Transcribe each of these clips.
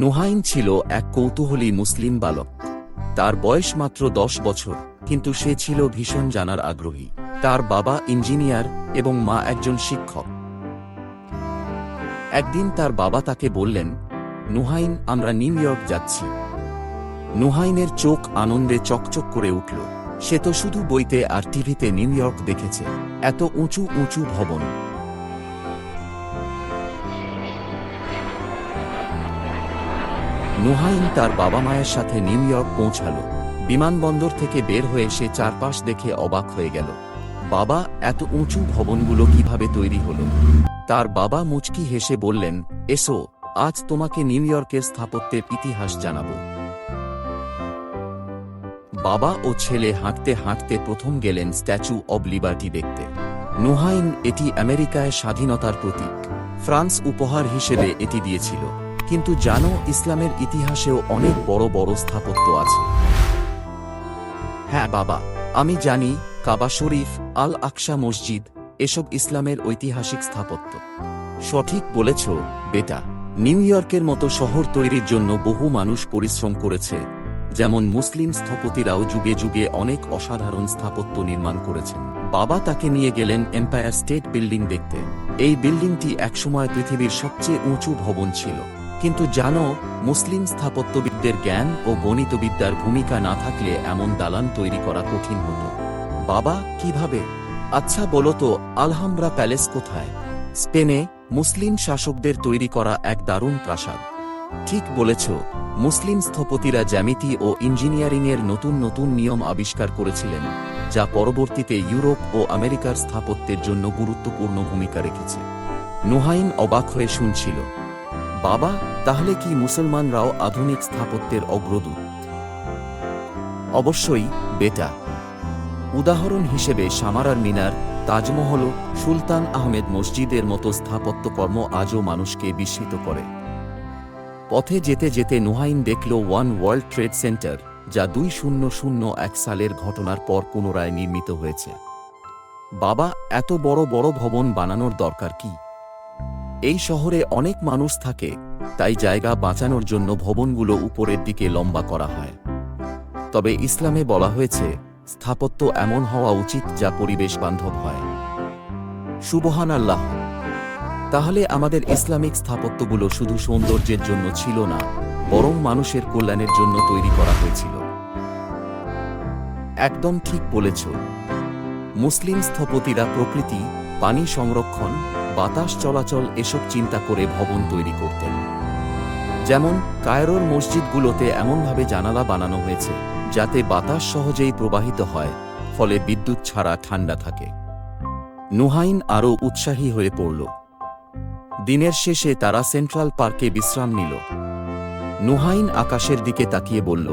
নুহাইন ছিল এক কৌতূহলী মুসলিম বালক। তার বয়স মাত্র 10 বছর, কিন্তু সে ছিল ভীষণ জানার আগ্রহী। তার বাবা ইঞ্জিনিয়ার এবং মা একজন শিক্ষক। একদিন তার বাবা তাকে বললেন, নুহাইন, আমরা নিউ ইয়র্ক যাচ্ছি। নুহাইনের চোখ আনন্দে চকচক করে উঠল। সে তো শুধু বইতে আর টিভিতে নিউ ইয়র্ক দেখেছে, এত উঁচু উঁচু ভবন। নুহাইন তার বাবা মায়ের সাথে নিউ ইয়র্ক পৌঁছাল। বিমানবন্দর থেকে বের হয়ে সে চারপাশ দেখে অবাক হয়ে গেল। বাবা, এত উঁচু ভবনগুলো কিভাবে তৈরি হলো? তার বাবা মুচকি হেসে বললেন, এসো, আজ তোমাকে নিউ ইয়র্কের স্থাপত্যের ইতিহাস জানাব। বাবা ও ছেলে হাঁটতে হাঁটতে প্রথম গেলেন স্ট্যাচু অব লিবার্টি দেখতে। নুহাইন, এটি আমেরিকায় স্বাধীনতার প্রতীক। ফ্রান্স উপহার হিসেবে এটি দিয়েছিল। কিন্তু জানো, ইসলামের ইতিহাসেও অনেক বড় বড় স্থাপত্য আছে। হ্যাঁ বাবা, আমি জানি। কাবা শরীফ, আল আকসা মসজিদ, এসব ইসলামের ঐতিহাসিক স্থাপত্য। সঠিক বলেছ বেটা। নিউ ইয়র্কের মতো শহর তৈরির জন্য বহু মানুষ পরিশ্রম করেছে। যেমন মুসলিম স্থপতিরাও যুগে যুগে অনেক অসাধারণ স্থাপত্য নির্মাণ করেছেন। বাবা তাকে নিয়ে গেলেন এম্পায়ার স্টেট বিল্ডিং দেখতে। এই বিল্ডিংটি একসময় পৃথিবীর সবচেয়ে উঁচু ভবন ছিল। কিন্তু জানো, মুসলিম স্থাপত্যবিদদের জ্ঞান ও গণিতবিদ্যার ভূমিকা না থাকলে এমন দালান তৈরি করা কঠিন হতো। বাবা, কিভাবে? আচ্ছা বলো তো, আলহামব্রা প্যালেস কোথায়? স্পেনে, মুসলিম শাসকদের তৈরি করা এক দারুণ প্রাসাদ। ঠিক বলেছ। মুসলিম স্থপতিরা জ্যামিতি ও ইঞ্জিনিয়ারিংয়ের নতুন নতুন নিয়ম আবিষ্কার করেছিলেন, যা পরবর্তীতে ইউরোপ ও আমেরিকার স্থাপত্যের জন্য গুরুত্বপূর্ণ ভূমিকা রেখেছে। নুহাইন অবাক হয়ে শুনছিল। বাবা, তাহলে কি মুসলমানরাও আধুনিক স্থাপত্যের অগ্রদূত? অবশ্যই বেটা। উদাহরণ হিসেবে সামারার মিনার, তাজমহল, সুলতান আহমেদ মসজিদের মতো স্থাপত্যকর্ম আজও মানুষকে বিস্মিত করে। পথে যেতে যেতে নুহাইন দেখল ওয়ান ওয়ার্ল্ড ট্রেড সেন্টার, যা 2001 সালের ঘটনার পর পুনরায় নির্মিত হয়েছে। বাবা, এত বড় বড় ভবন বানানোর দরকার কি? এই শহরে অনেক মানুষ থাকে, তাই জায়গা বাঁচানোর জন্য ভবনগুলো উপরের দিকে লম্বা করা হয়। তবে ইসলামে বলা হয়েছে, স্থাপত্য এমন হওয়া উচিত যা পরিবেশ বান্ধব হয়। সুবহানাল্লাহ। তাহলে আমাদের ইসলামিক স্থাপত্যগুলো শুধু সৌন্দর্যের জন্য ছিল না, বরং মানুষের কল্যাণের জন্য তৈরি করা হয়েছিল। একদম ঠিক বলেছ। মুসলিম স্থপতিরা প্রকৃতি, পানি সংরক্ষণ, বাতাস চলাচল এসব চিন্তা করে ভবন তৈরি করতেন। যেমন কায়রোর মসজিদগুলোতে এমনভাবে জানালা বানানো হয়েছে যাতে বাতাস সহজেই প্রবাহিত হয়, ফলে বিদ্যুৎ ছাড়া ঠান্ডা থাকে। নুহাইন আরও উৎসাহী হয়ে পড়ল। দিনের শেষে তারা সেন্ট্রাল পার্কে বিশ্রাম নিল। নুহাইন আকাশের দিকে তাকিয়ে বলল,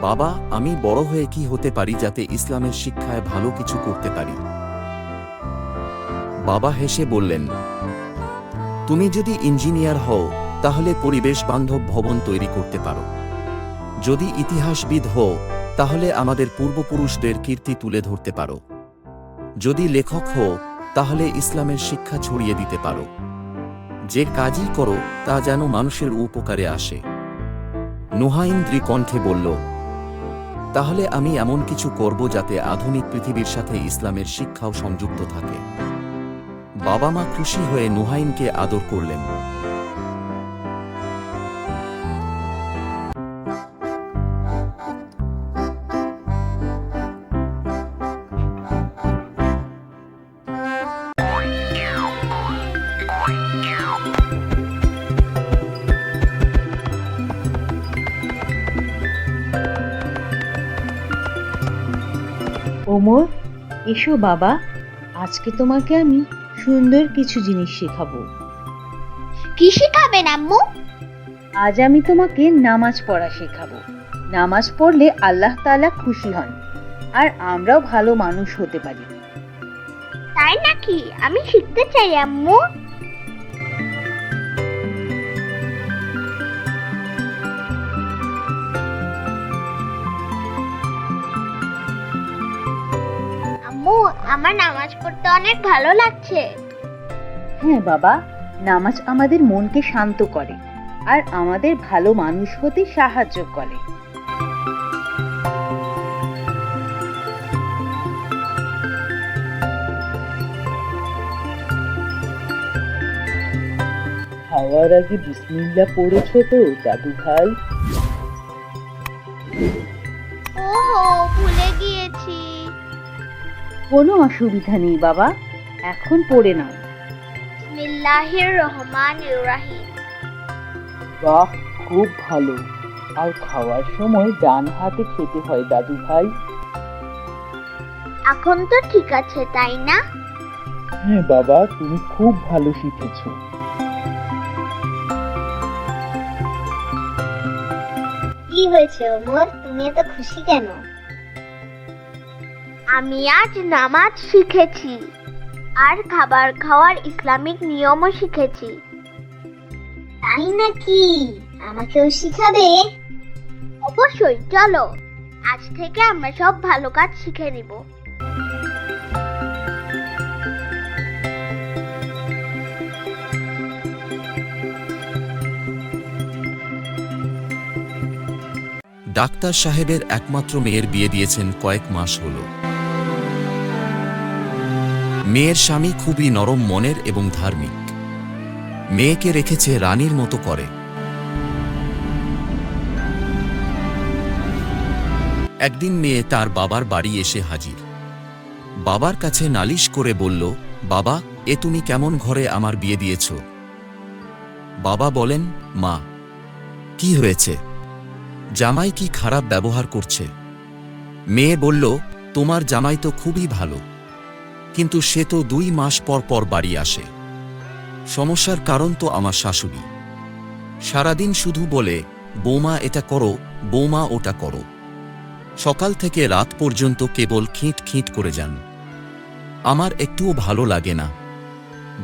বাবা, আমি বড় হয়ে কি হতে পারি যাতে ইসলামের শিক্ষায় ভালো কিছু করতে পারি? বাবা হেসে বললেন, তুমি যদি ইঞ্জিনিয়ার হও, তাহলে পরিবেশ বান্ধব ভবন তৈরি করতে পারো। যদি ইতিহাসবিদ হও, তাহলে আমাদের পূর্বপুরুষদের কীর্তি তুলে ধরতে পারো। যদি লেখক হও, তাহলে ইসলামের শিক্ষা ছড়িয়ে দিতে পারো। যে কাজই করো, তা যেন মানুষের উপকারে আসে। নুহাইন দৃঢ়কণ্ঠে বলল, তাহলে আমি এমন কিছু করব যাতে আধুনিক পৃথিবীর সাথে ইসলামের শিক্ষাও সংযুক্ত থাকে। বাবা মা খুশি হয়ে নুহাইনকে আদর করলেন। ওমর, এসো বাবা, আজকে তোমাকে আমি সুন্দর কিছু জিনিস শেখাবো। কি শিখাবেন আম্মু? আজ আমি তোমাকে নামাজ পড়া শেখাবো। নামাজ পড়লে আল্লাহ তাআলা খুশি হন, আর আমরাও ভালো মানুষ হতে পারি। তাই নাকি? আমি শিখতে চাই আম্মু। আম্মু, আমার নামাজ পড়তে অনেক ভালো লাগছে। হ্যাঁ বাবা, নামাজ আমাদের মনকে শান্ত করে। আর আমাদের ভালো মানুষ হতে সাহায্য করে। খাওয়ার আগে বিসমিল্লাহ পড়েছো তো দাদু ভাই? ওহো, ভুলে গিয়েছি। কোনো অসুবিধা নেই বাবা, এখন পড়ে নাও। বিসমিল্লাহির রহমানির রহিম। বাহ, খুব ভালো। আর খাওয়ার সময় ডান হাতে খেতে হয় দাদু ভাই। এখন তো ঠিক আছে, তাই না? হ্যাঁ বাবা, তুমি খুব ভালো শিখেছো। কি হয়েছে ওমর, তুমি এত খুশি কেন? আমি আজ নামাজ শিখেছি আর খাবার খাওয়ার ইসলামিক নিয়মও শিখেছি। তাই নাকি? আমাকেও শিখাবে? অবশ্যই, চলো আজ থেকে আমরা সব ভালো কাজ শিখে নিব। ডাক্তার সাহেবের একমাত্র মেয়ের বিয়ে দিয়েছেন কয়েক মাস হল। মেয়ের স্বামী খুবই নরম মনের এবং ধার্মিক। মেয়েকে রেখেছে রানীর মতো করে। একদিন মেয়ে তার বাবার বাড়ি এসে হাজির। বাবার কাছে নালিশ করে বলল, বাবা, এ তুমি কেমন ঘরে আমার বিয়ে দিয়েছ? বাবা বলেন, মা, কি হয়েছে? জামাই কি খারাপ ব্যবহার করছে? মেয়ে বলল, তোমার জামাই তো খুবই ভালো, কিন্তু সে তো 2 মাস পর পর বাড়ি আসে। সমস্যার কারণ তো আমার শাশুড়ি। সারাদিন শুধু বলে, বৌমা এটা করো, বৌমা ওটা করো। সকাল থেকে রাত পর্যন্ত কেবল খিঁট খিঁট করে যান। আমার একটুও ভালো লাগে না।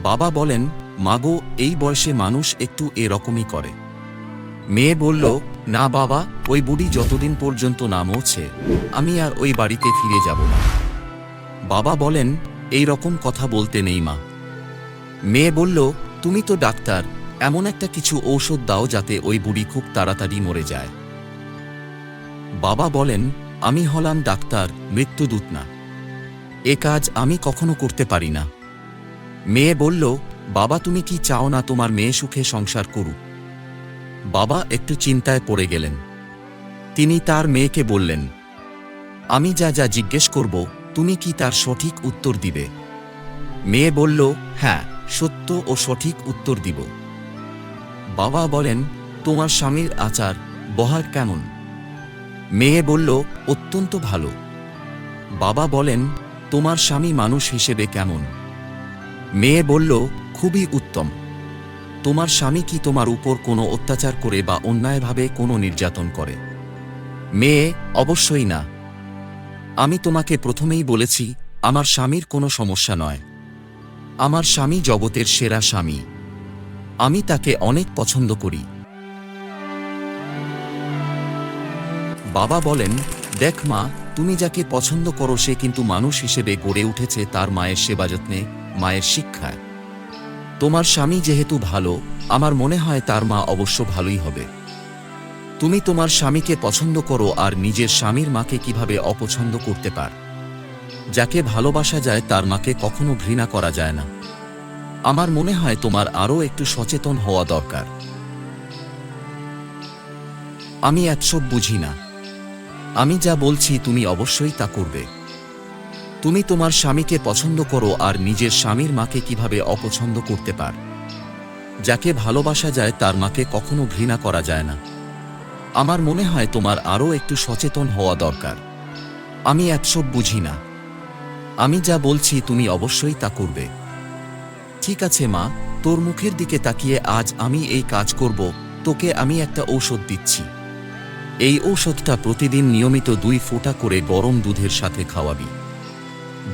বাবা বলেন, মাগো, এই বয়সে মানুষ একটু এরকমই করে। মেয়ে বলল, না বাবা, ওই বুড়ি যতদিন পর্যন্ত না মরছে আমি আর ওই বাড়িতে ফিরে যাব না। বাবা বলেন, এই রকম কথা বলতে নেই মা। মেয়ে বলল, তুমি তো ডাক্তার, এমন একটা কিছু ঔষধ দাও যাতে ওই বুড়ি খুব তাড়াতাড়ি মরে যায়। বাবা বলেন, আমি হলাম ডাক্তার, মৃত্যুদূত না। এ কাজ আমি কখনো করতে পারি না। মেয়ে বলল, বাবা, তুমি কি চাও না তোমার মেয়ে সুখে সংসার করুক? বাবা একটু চিন্তায় পড়ে গেলেন। তিনি তার মেয়েকে বললেন, আমি যা যা জিজ্ঞেস করব তুমি কি তার সঠিক উত্তর দিবে? মেয়ে বলল, হ্যাঁ, সত্য ও সঠিক উত্তর দিব। বাবা বলেন, তোমার স্বামীর আচার বহার কেমন? মেয়ে বলল, অত্যন্ত ভালো। বাবা বলেন, তোমার স্বামী মানুষ হিসেবে কেমন? মেয়ে বলল, খুবই উত্তম। তোমার স্বামী কি তোমার উপর কোনো অত্যাচার করে বা অন্যায়ভাবে কোনো নির্যাতন করে? মেয়ে, অবশ্যই না। আমি তোমাকে প্রথমেই বলেছি, আমার স্বামীর কোনো সমস্যা নয়। আমার স্বামী জগতের সেরা স্বামী। আমি তাকে অনেক পছন্দ করি। বাবা বলেন, দেখ মা, তুমি যাকে পছন্দ করো সে কিন্তু মানুষ হিসেবে গড়ে উঠেছে তার মায়ের সেবাযত্নে, মায়ের শিক্ষায়। তোমার স্বামী যেহেতু ভালো, আমার মনে হয় তার মা অবশ্য ভালোই হবে। তুমি তোমার স্বামীকে পছন্দ করো আর নিজের স্বামীর মাকে কিভাবে অপছন্দ করতে পার? যাকে ভালোবাসা যায় তার মাকে কখনো ঘৃণা করা যায় না। আমার মনে হয় তোমার আরও একটু সচেতন হওয়া দরকার। আমি এসব বুঝি না। আমি যা বলছি তুমি অবশ্যই তা করবে। তুমি তোমার স্বামীকে পছন্দ করো আর নিজের স্বামীর মাকে কিভাবে অপছন্দ করতে পার? যাকে ভালোবাসা যায় তার মাকে কখনো ঘৃণা করা যায় না। আমার মনে হয় তোমার আরও একটু সচেতন হওয়া দরকার। আমি এসব বুঝি না। আমি যা বলছি তুমি অবশ্যই তা করবে। ঠিক আছে মা, তোর মুখের দিকে তাকিয়ে আজ আমি এই কাজ করব। তোকে আমি একটা ঔষধ দিচ্ছি। এই ঔষধটা প্রতিদিন নিয়মিত 2 ফোঁটা করে গরম দুধের সাথে খাওয়াবি।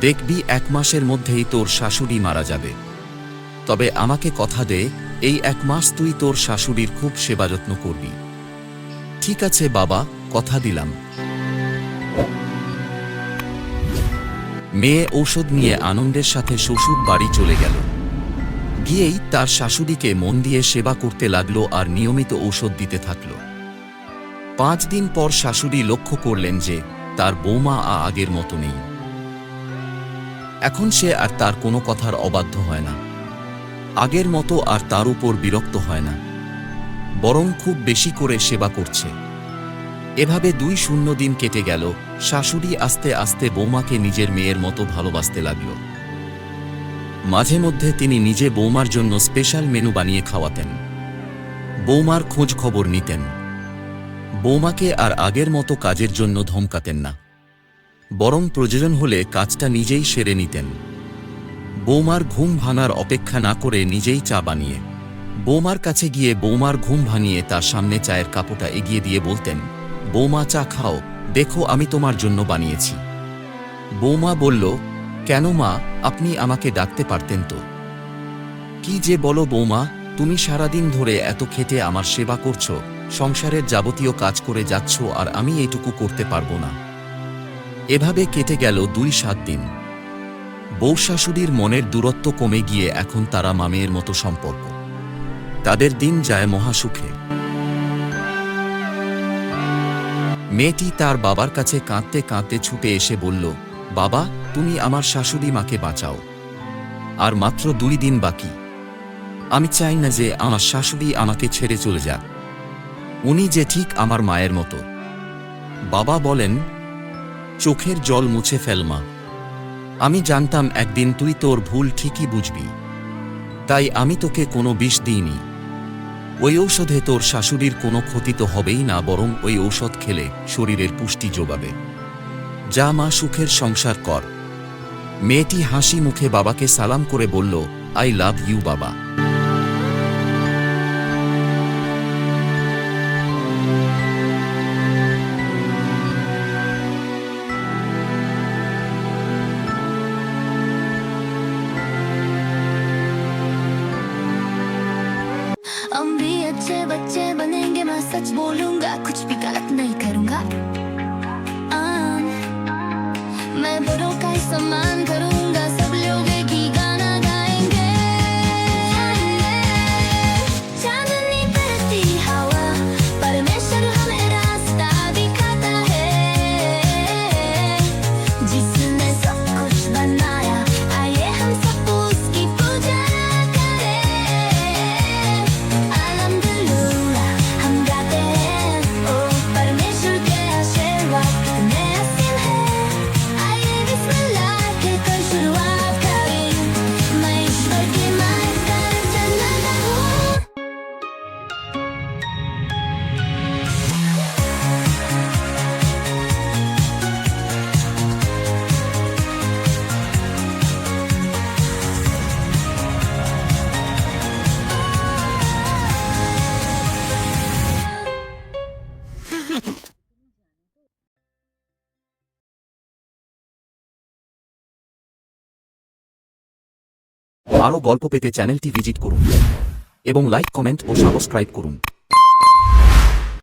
দেখবি 1 মাসের মধ্যেই তোর শাশুড়ি মারা যাবে। তবে আমাকে কথা দে, এই 1 মাস তুই তোর শাশুড়ির খুব সেবাযত্ন করবি। ঠিক আছে বাবা, কথা দিলাম। মেয়ে ঔষধ নিয়ে আনন্দের সাথে শ্বশুর বাড়ি চলে গেল। গিয়েই তার শাশুড়িকে মন দিয়ে সেবা করতে লাগলো আর নিয়মিত ঔষধ দিতে থাকল। 5 দিন পর শাশুড়ি লক্ষ্য করলেন যে তার বৌমা আগের মতো নেই। এখন সে আর তার কোনো কথার অবাধ্য হয় না, আগের মতো আর তার উপর বিরক্ত হয় না, বরং খুব বেশি করে সেবা করছে। এভাবে 2 দিন কেটে গেল। শাশুড়ি আস্তে আস্তে বৌমাকে নিজের মেয়ের মতো ভালোবাসতে লাগল। মাঝে মধ্যে তিনি নিজে বৌমার জন্য স্পেশাল মেনু বানিয়ে খাওয়াতেন, বৌমার খোঁজ খবর নিতেন। বৌমাকে আর আগের মতো কাজের জন্য ধমকাতেন না, বরং প্রয়োজন হলে কাজটা নিজেই সেরে নিতেন। বৌমার ঘুম ভাঙার অপেক্ষা না করে নিজেই চা বানিয়ে বৌমার কাছে গিয়ে বৌমার ঘুম ভাঙিয়ে তার সামনে চায়ের কাপটা এগিয়ে দিয়ে বলতেন, বৌমা চা খাও, দেখো আমি তোমার জন্য বানিয়েছি। বৌমা বলল, কেন মা, আপনি আমাকে ডাকতে পারতেন তো। কি যে বলো বৌমা, তুমি সারাদিন ধরে এত খেটে আমার সেবা করছো, সংসারের যাবতীয় কাজ করে যাচ্ছ, আর আমি এইটুকু করতে পারবো না। এভাবে কেটে গেল 2-7 দিন। বউ শাশুড়ির মনের দূরত্ব কমে গিয়ে এখন তারা মামের মতো সম্পর্ক। তাদের দিন যায় মহাসুখে। মেয়েটি তার বাবার কাছে কাঁদতে কাঁদতে ছুটে এসে বলল, বাবা, তুমি আমার শাশুড়ি মাকে বাঁচাও, আর মাত্র 2 দিন বাকি। আমি চাই না যে আমার শাশুড়ি আমাকে ছেড়ে চলে যাক, উনি যে ঠিক আমার মায়ের মতো। বাবা বলেন, চোখের জল মুছে ফেল মা, আমি জানতাম একদিন তুই তোর ভুল ঠিকই বুঝবি, তাই আমি তোকে কোনো বিষ দিইনি। ওই ঔষধে তোর শাশুড়ির কোনো ক্ষতি তো হবেই না, বরং ওই ঔষধ খেলে শরীরের পুষ্টি যোগাবে। যা মা, সুখের সংসার কর। মেয়েটি হাসি মুখে বাবাকে সালাম করে বলল, আই লাভ ইউ বাবা। हम भी अच्छे बच्चे बनेंगे, मैं सच बोलूंगा, कुछ भी गलत नहीं करूंगा। मैं बड़ों का ही सम्मान करूंगा, सब लोग एक ही गाना गाएंगे। चांदनी बरती हवा, परमेश्वर हमें रास्ता दिखाता है। जिसने सब कुछ बनाया, आइए हम सब उसकी पूजा करें। अल्हम्दुलिल्लाह हम गाते हैं, ओ परमेश्वर के आशीर्वाद कितने असीम हैं। आइए बिस्मिल्लाह कहकर शुरुआत करें, मैं ईश्वर की मान कर चलना हूँ। আরও গল্প পেতে চ্যানেলটি ভিজিট করুন এবং লাইক, কমেন্ট ও সাবস্ক্রাইব করুন।